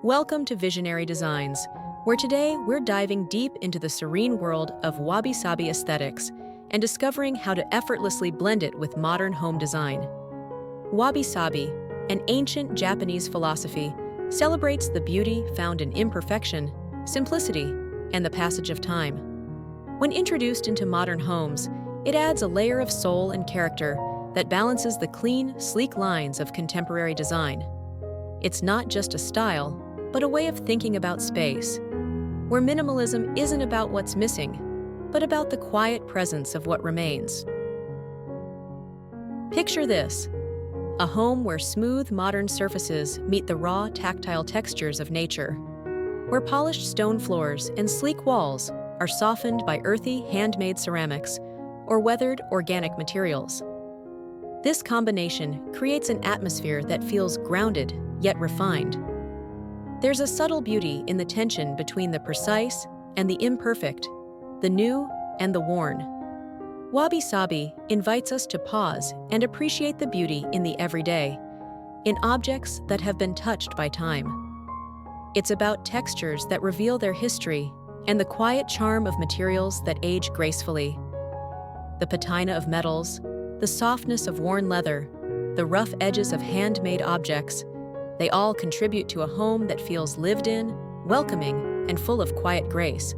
Welcome to Visionary Designs, where today we're diving deep into the serene world of Wabi Sabi aesthetics and discovering how to effortlessly blend it with modern home design. Wabi Sabi, an ancient Japanese philosophy, celebrates the beauty found in imperfection, simplicity, and the passage of time. When introduced into modern homes, it adds a layer of soul and character that balances the clean, sleek lines of contemporary design. It's not just a style, but a way of thinking about space, where minimalism isn't about what's missing, but about the quiet presence of what remains. Picture this: a home where smooth, modern surfaces meet the raw, tactile textures of nature, where polished stone floors and sleek walls are softened by earthy, handmade ceramics or weathered, organic materials. This combination creates an atmosphere that feels grounded, yet refined. There's a subtle beauty in the tension between the precise and the imperfect, the new and the worn. Wabi Sabi invites us to pause and appreciate the beauty in the everyday, in objects that have been touched by time. It's about textures that reveal their history and the quiet charm of materials that age gracefully. The patina of metals, the softness of worn leather, the rough edges of handmade objects, they all contribute to a home that feels lived in, welcoming, and full of quiet grace.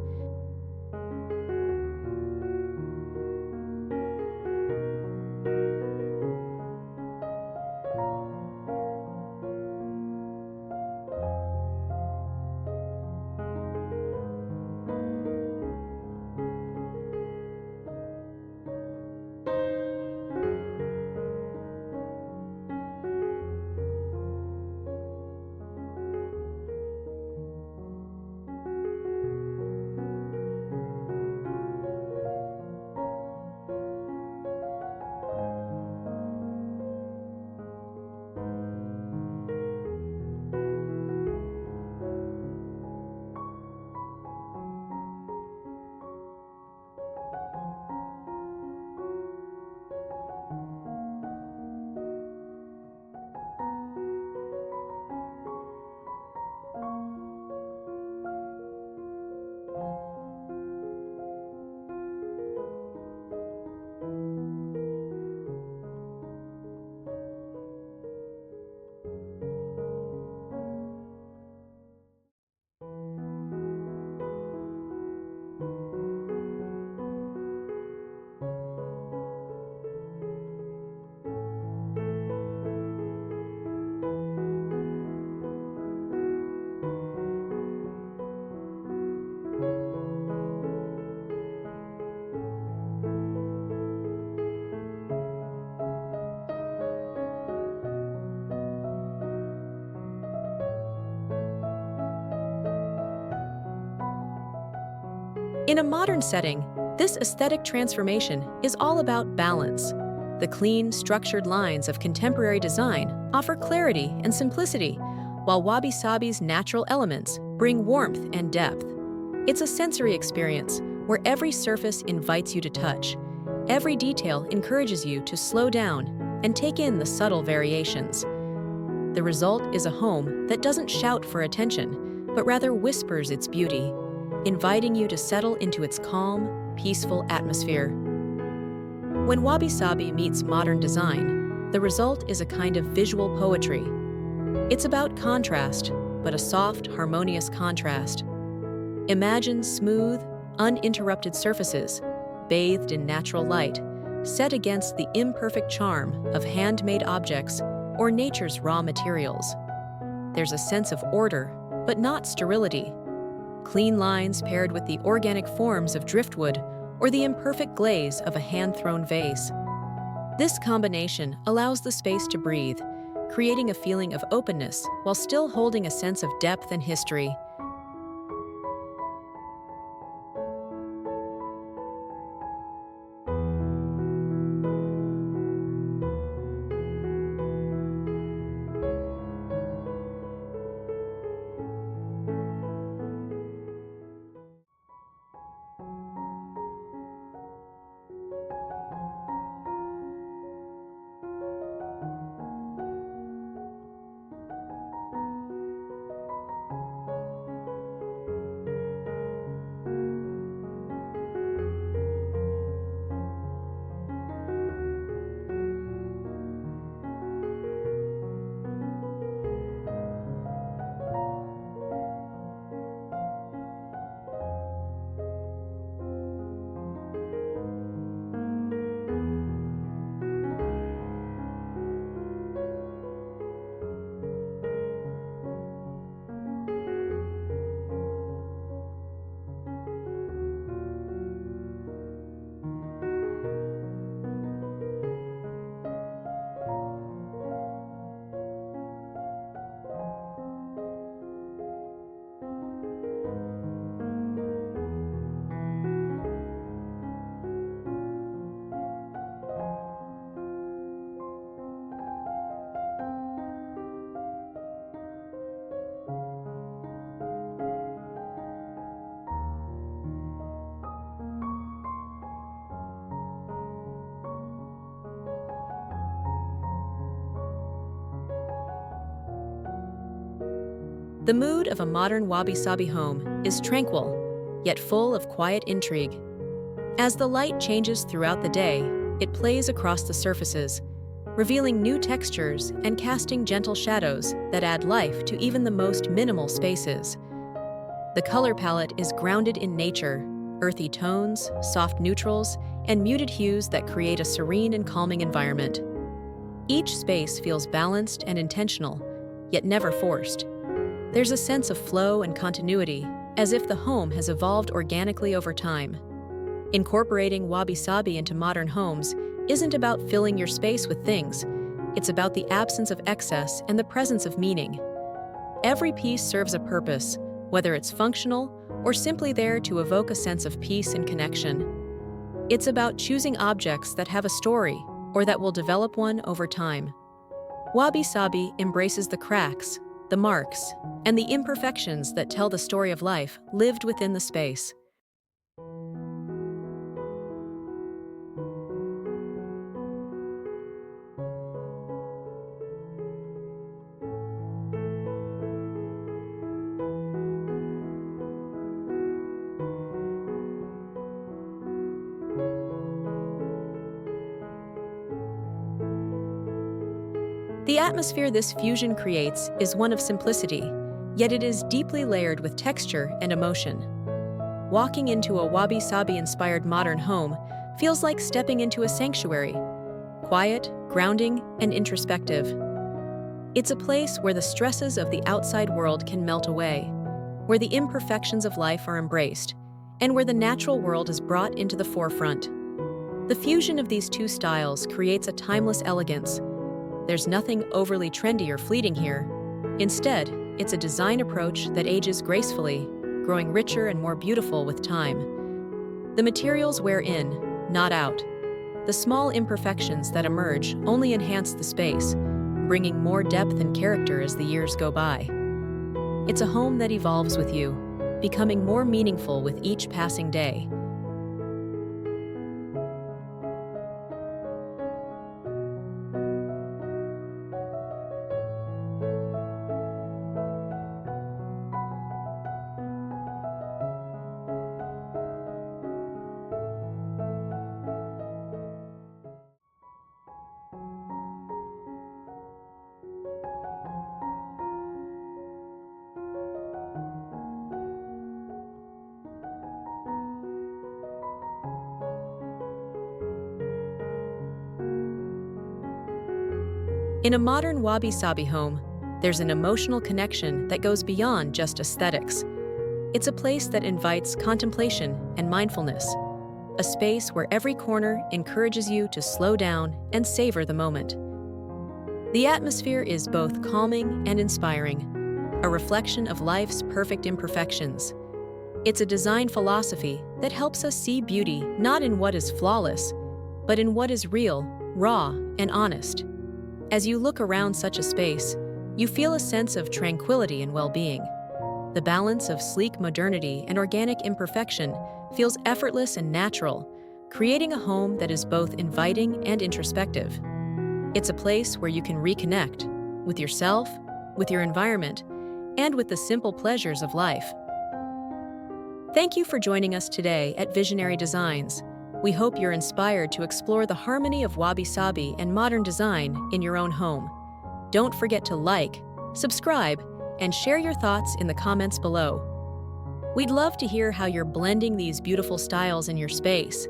In a modern setting, this aesthetic transformation is all about balance. The clean, structured lines of contemporary design offer clarity and simplicity, while Wabi Sabi's natural elements bring warmth and depth. It's a sensory experience where every surface invites you to touch. Every detail encourages you to slow down and take in the subtle variations. The result is a home that doesn't shout for attention, but rather whispers its beauty, inviting you to settle into its calm, peaceful atmosphere. When Wabi Sabi meets modern design, the result is a kind of visual poetry. It's about contrast, but a soft, harmonious contrast. Imagine smooth, uninterrupted surfaces, bathed in natural light, set against the imperfect charm of handmade objects or nature's raw materials. There's a sense of order, but not sterility. Clean lines paired with the organic forms of driftwood or the imperfect glaze of a hand-thrown vase. This combination allows the space to breathe, creating a feeling of openness while still holding a sense of depth and history. The mood of a modern Wabi Sabi home is tranquil, yet full of quiet intrigue. As the light changes throughout the day, it plays across the surfaces, revealing new textures and casting gentle shadows that add life to even the most minimal spaces. The color palette is grounded in nature, earthy tones, soft neutrals, and muted hues that create a serene and calming environment. Each space feels balanced and intentional, yet never forced. There's a sense of flow and continuity, as if the home has evolved organically over time. Incorporating Wabi Sabi into modern homes isn't about filling your space with things. It's about the absence of excess and the presence of meaning. Every piece serves a purpose, whether it's functional or simply there to evoke a sense of peace and connection. It's about choosing objects that have a story or that will develop one over time. Wabi Sabi embraces the cracks, the marks, and the imperfections that tell the story of life lived within the space. The atmosphere this fusion creates is one of simplicity, yet it is deeply layered with texture and emotion. Walking into a Wabi Sabi-inspired modern home feels like stepping into a sanctuary, quiet, grounding, and introspective. It's a place where the stresses of the outside world can melt away, where the imperfections of life are embraced, and where the natural world is brought into the forefront. The fusion of these two styles creates a timeless elegance. There's nothing overly trendy or fleeting here. Instead, it's a design approach that ages gracefully, growing richer and more beautiful with time. The materials wear in, not out. The small imperfections that emerge only enhance the space, bringing more depth and character as the years go by. It's a home that evolves with you, becoming more meaningful with each passing day. In a modern Wabi Sabi home, there's an emotional connection that goes beyond just aesthetics. It's a place that invites contemplation and mindfulness, a space where every corner encourages you to slow down and savor the moment. The atmosphere is both calming and inspiring, a reflection of life's perfect imperfections. It's a design philosophy that helps us see beauty not in what is flawless, but in what is real, raw, and honest. As you look around such a space, you feel a sense of tranquility and well-being. The balance of sleek modernity and organic imperfection feels effortless and natural, creating a home that is both inviting and introspective. It's a place where you can reconnect with yourself, with your environment, and with the simple pleasures of life. Thank you for joining us today at Visionary Designs. We hope you're inspired to explore the harmony of Wabi Sabi and modern design in your own home. Don't forget to like, subscribe, and share your thoughts in the comments below. We'd love to hear how you're blending these beautiful styles in your space.